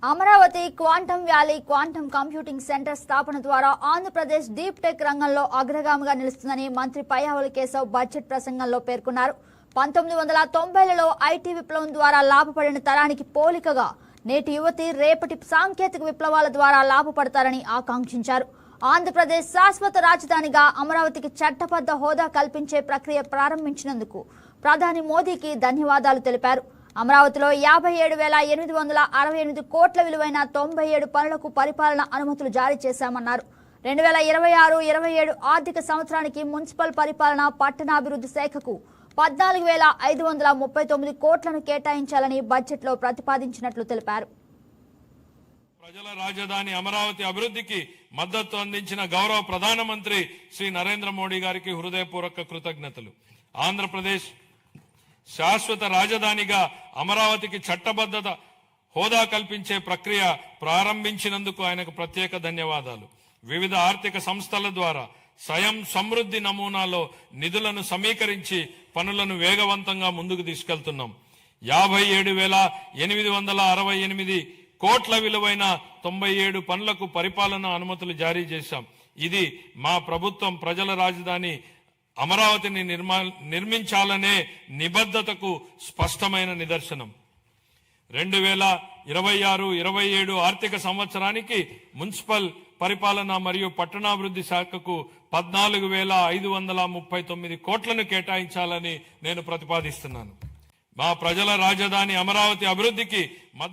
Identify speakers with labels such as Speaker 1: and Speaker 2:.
Speaker 1: Amaravati quantum valley quantum computing centre స్థాపన ద్వారా Andhra Pradesh deep tech రంగంలో అగ్రగామిగా నిలుస్తుందని మంత్రి పయ్యావుల కేశవ్ బడ్జెట్ ప్రసంగంలో పేర్కొన్నారు. 1990లలో ఐటీ విప్లవం ద్వారా లాభపడిన తరానికి పోలికగా నేటి యువతి రేపటి సాంకేతిక విప్లవాల ద్వారా లాభపడతారని ఆకాంక్షించారు. ఆంధ్రప్రదేశ్ శాశ్వత రాజధానిగా అమరావతికి చట్టబద్ధ హోదా కల్పించే ప్రక్రియ ప్రారంభించినందుకు ప్రధాని మోదీకి ధన్యవాదాలు తెలిపారు. అమరావతిలో 57,868 కోట్ల విలువైన 97 పనులకు పరిపాలన అనుమతులు జారీ చేశామన్నారు. 2026-27 ఆర్థిక సంవత్సరానికి మున్సిపల్ పరిపాలన పట్టణాభివృద్ధి శాఖకు 14,539 కోట్లను కేటాయించాలని బడ్జెట్లో ప్రతిపాదించినట్లు తెలిపారు.
Speaker 2: ప్రజల రాజధాని అమరావతి అభివృద్ధికి మద్దతు అందించిన గౌరవ ప్రధానమంత్రి శ్రీ నరేంద్ర మోడీ గారికి హృదయపూర్వక కృతజ్ఞతలు. ఆంధ్రప్రదేశ్ శాశ్వత రాజధానిగా అమరావతికి చట్టబద్ధత హోదా కల్పించే ప్రక్రియ ప్రారంభించినందుకు ఆయనకు ప్రత్యేక ధన్యవాదాలు. వివిధ ఆర్థిక సంస్థల ద్వారా స్వయం సమృద్ధి నమూనాలో నిధులను సమీకరించి పనులను వేగవంతంగా ముందుకు తీసుకెళ్తున్నాం. 57,868 కోట్ల విలువైన 97 పనులకు పరిపాలన అనుమతులు జారీ చేశాం. ఇది మా ప్రభుత్వం ప్రజల రాజధాని అమరావతిని నిర్మించాలనే నిబద్ధతకు స్పష్టమైన నిదర్శనం. 2026-27 ఆర్థిక సంవత్సరానికి మున్సిపల్ పరిపాలన మరియు పట్టణాభివృద్ధి శాఖకు 14,539 కోట్లను కేటాయించాలని నేను ప్రతిపాదిస్తున్నాను. మా ప్రజల రాజధాని అమరావతి అభివృద్ధికి మద్దతు